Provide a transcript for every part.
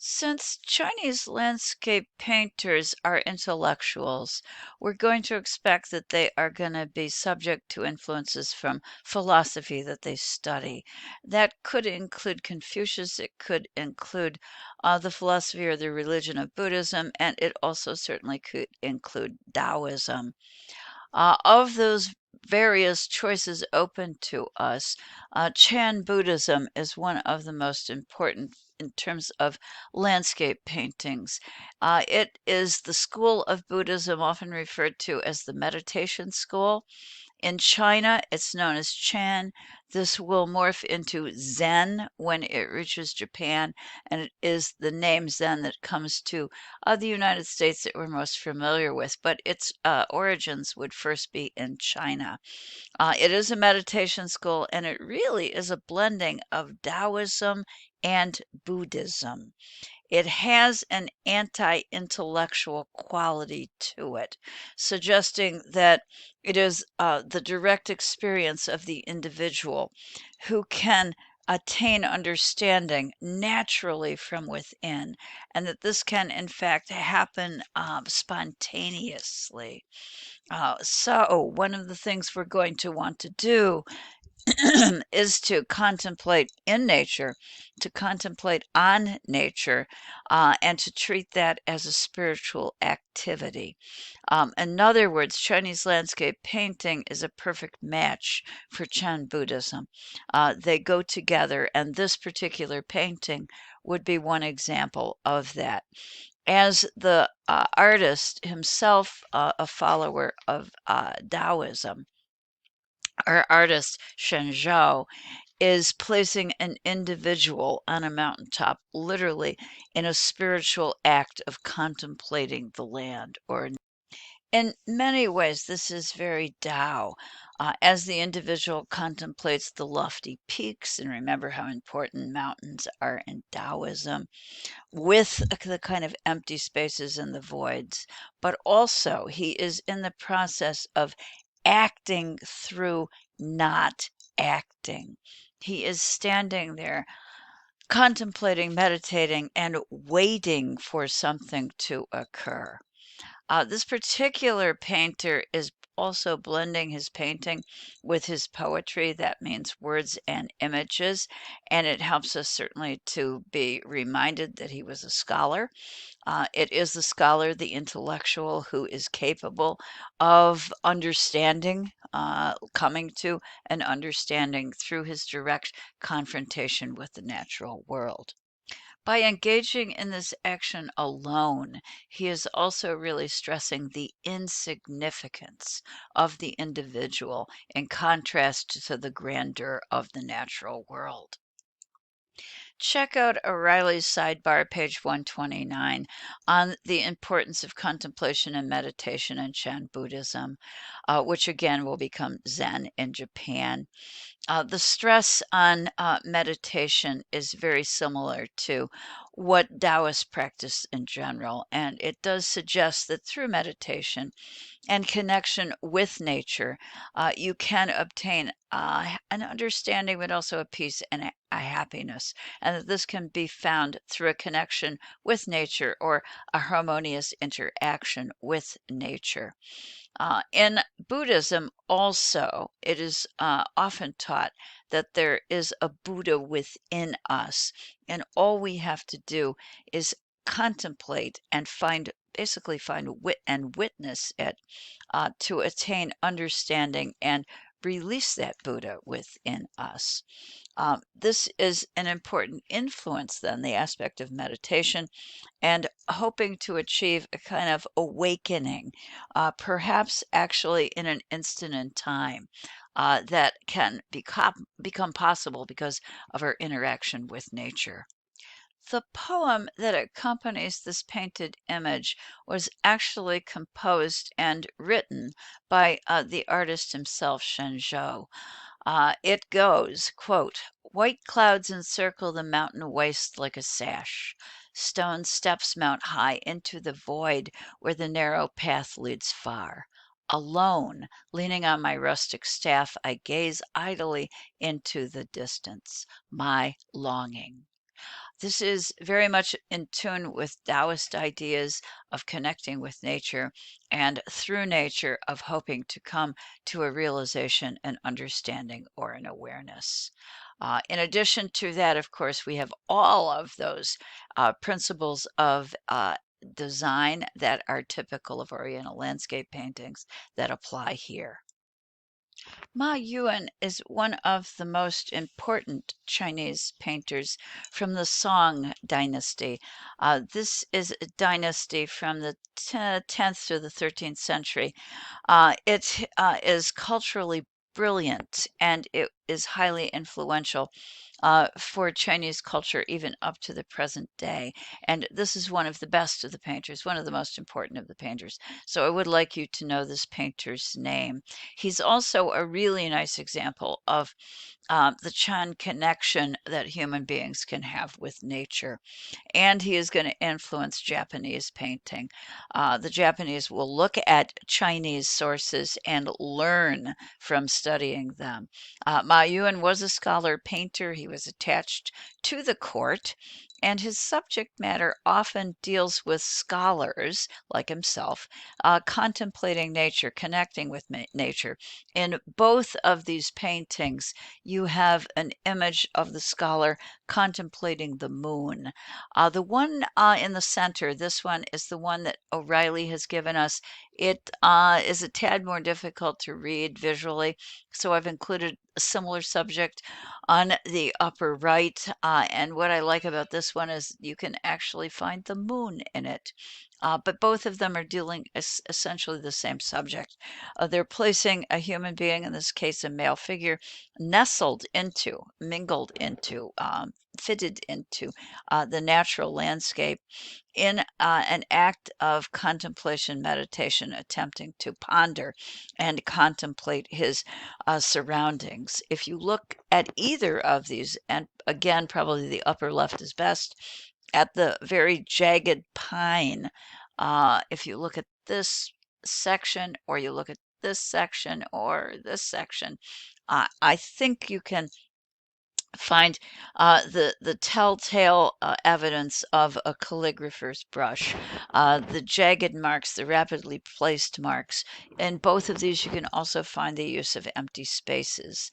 Since Chinese landscape painters are intellectuals, we're going to expect that they are going to be subject to influences from philosophy that they study. That could include Confucius, it could include the philosophy or the religion of Buddhism, and it also certainly could include Taoism. Of those various choices open to us, Chan Buddhism is one of the most important in terms of landscape paintings. It is the school of Buddhism often referred to as the meditation school. In China, it's known as Chan. This will morph into Zen when it reaches Japan, and it is the name Zen that comes to the United States that we're most familiar with, but its origins would first be in China. It is a meditation school, and it really is a blending of Taoism and Buddhism. It has an anti-intellectual quality to it, suggesting that it is the direct experience of the individual who can attain understanding naturally from within, and that this can, in fact, happen spontaneously. So, one of the things we're going to want to do is to contemplate in nature, to contemplate on nature, and to treat that as a spiritual activity. In other words, Chinese landscape painting is a perfect match for Chan Buddhism. They go together, and this particular painting would be one example of that. As the artist himself, a follower of Taoism, our artist Shen Zhao is placing an individual on a mountaintop, literally in a spiritual act of contemplating the land. Or in many ways, this is very Tao. As the individual contemplates the lofty peaks, and remember how important mountains are in Taoism, with the kind of empty spaces and the voids, but also he is in the process of acting through not acting. He is standing there contemplating, meditating, and waiting for something to occur. This particular painter is also blending his painting with his poetry. That means words and images, and it helps us certainly to be reminded that he was a scholar. It is the scholar, the intellectual, who is capable of understanding, coming to an understanding through his direct confrontation with the natural world. By engaging in this action alone, he is also really stressing the insignificance of the individual in contrast to the grandeur of the natural world. Check out O'Reilly's sidebar, page 129, on the importance of contemplation and meditation in Chan Buddhism, which again will become Zen in Japan. The stress on meditation is very similar to what Taoists practice in general, and it does suggest that through meditation and connection with nature, you can obtain an understanding, but also a peace and a happiness, and that this can be found through a connection with nature or a harmonious interaction with nature. In Buddhism, also, it is often taught that there is a Buddha within us, and all we have to do is contemplate and basically find wit and witness it to attain understanding and release that Buddha within us. This is an important influence, then, the aspect of meditation and hoping to achieve a kind of awakening, perhaps actually in an instant in time, that can become possible because of our interaction with nature. The poem that accompanies this painted image was actually composed and written by the artist himself, Shen Zhou. It goes, quote, "White clouds encircle the mountain waste like a sash. Stone steps mount high into the void where the narrow path leads far. Alone, leaning on my rustic staff, I gaze idly into the distance, my longing." This is very much in tune with Taoist ideas of connecting with nature and through nature of hoping to come to a realization, an understanding, or an awareness. In addition to that, of course, we have all of those principles of design that are typical of Oriental landscape paintings that apply here. Ma Yuan is one of the most important Chinese painters from the Song dynasty. This is a dynasty from the 10th to the 13th century. It is culturally brilliant and it is highly influential for Chinese culture even up to the present day. And this is one of the best of the painters, one of the most important of the painters. So I would like you to know this painter's name. He's also a really nice example of the Chan connection that human beings can have with nature, and he is going to influence Japanese painting. The Japanese will look at Chinese sources and learn from studying them. Ma Yuan was a scholar painter. He was attached to the court, and his subject matter often deals with scholars like himself, contemplating nature, connecting with nature. In both of these paintings, you have an image of the scholar contemplating the moon. The one in the center, this one is the one that O'Reilly has given us. It is a tad more difficult to read visually, so I've included a similar subject on the upper right. And what I like about this one is you can actually find the moon in it. But both of them are dealing essentially the same subject. They're placing a human being, in this case a male figure, nestled into, mingled into, fitted into the natural landscape in an act of contemplation, meditation, attempting to ponder and contemplate his surroundings. If you look at either of these, and again, probably the upper left is best, at the very jagged pine, if you look at this section, or you look at this section, or this section, I think you can find the telltale evidence of a calligrapher's brush. The jagged marks, the rapidly placed marks. In both of these, you can also find the use of empty spaces.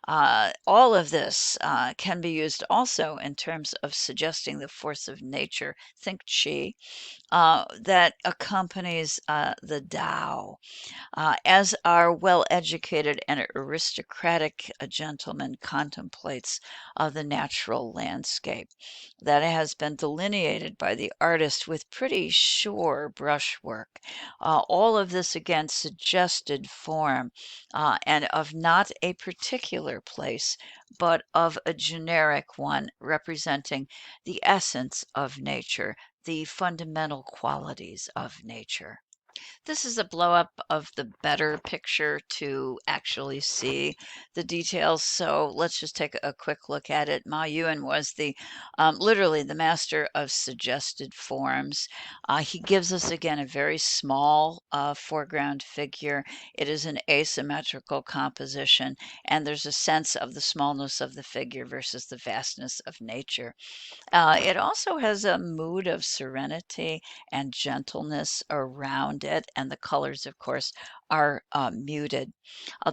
All of this can be used also in terms of suggesting the force of nature. Think Qi, that accompanies the Tao. As our well educated and aristocratic gentleman contemplates the natural landscape that has been delineated by the artist with pretty sure brushwork. All of this again suggested form and of not a particular place, but of a generic one representing the essence of nature, the fundamental qualities of nature. This is a blow up of the better picture to actually see the details. So let's just take a quick look at it. Ma Yuan was the literally the master of suggested forms. He gives us again a very small foreground figure. It is an asymmetrical composition, and there's a sense of the smallness of the figure versus the vastness of nature. It also has a mood of serenity and gentleness around it, and the colors, of course, are muted.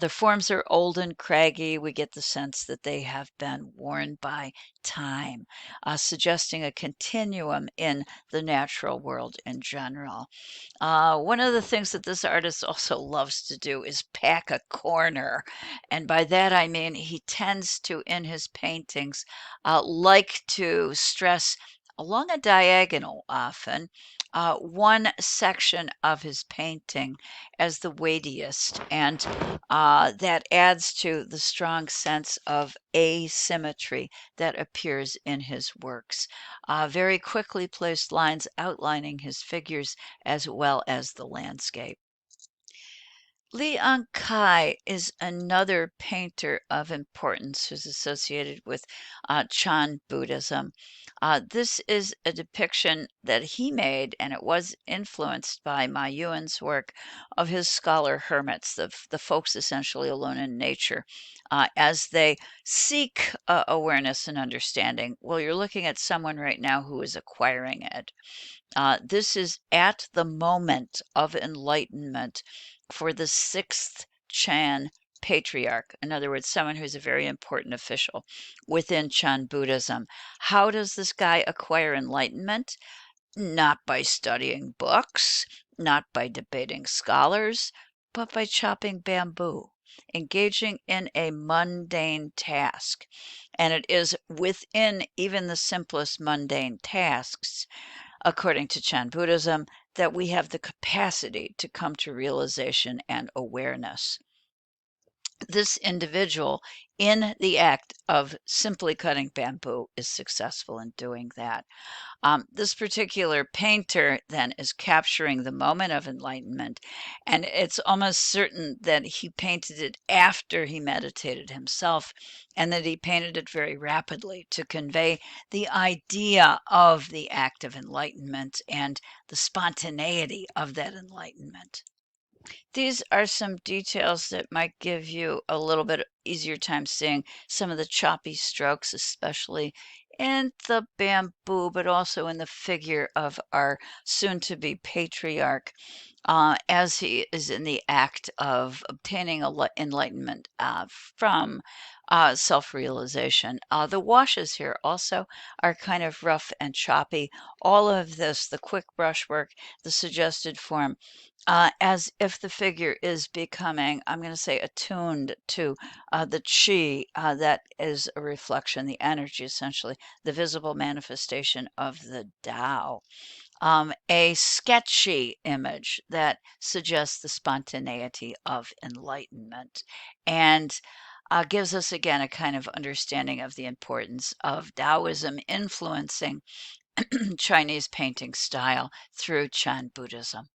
The forms are old and craggy. We get the sense that they have been worn by time, suggesting a continuum in the natural world in general. One of the things that this artist also loves to do is pack a corner. And by that I mean he tends to, in his paintings, like to stress along a diagonal often one section of his painting as the weightiest. And that adds to the strong sense of asymmetry that appears in his works. Very quickly placed lines outlining his figures as well as the landscape. Liang Kai is another painter of importance who's associated with Chan Buddhism. This is a depiction that he made, and it was influenced by Ma Yuan's work of his scholar hermits, the folks essentially alone in nature, as they seek awareness and understanding. Well, you're looking at someone right now who is acquiring it. This is at the moment of enlightenment for the sixth Chan patriarch. In other words, someone who's a very important official within Chan Buddhism. How does this guy acquire enlightenment? Not by studying books, not by debating scholars, but by chopping bamboo, engaging in a mundane task. And it is within even the simplest mundane tasks, according to Chan Buddhism, that we have the capacity to come to realization and awareness. This individual, in the act of simply cutting bamboo, is successful in doing that. This particular painter then is capturing the moment of enlightenment, and it's almost certain that he painted it after he meditated himself, and that he painted it very rapidly to convey the idea of the act of enlightenment and the spontaneity of that enlightenment. These are some details that might give you a little bit easier time seeing some of the choppy strokes, especially in the bamboo, but also in the figure of our soon-to-be patriarch, as he is in the act of obtaining enlightenment from self-realization. The washes here also are kind of rough and choppy. All of this, the quick brushwork, the suggested form, as if the figure is becoming, I'm going to say, attuned to the chi that is a reflection, the energy essentially, the visible manifestation of the Tao. A sketchy image that suggests the spontaneity of enlightenment and gives us again a kind of understanding of the importance of Taoism influencing Chinese painting style through Chan Buddhism.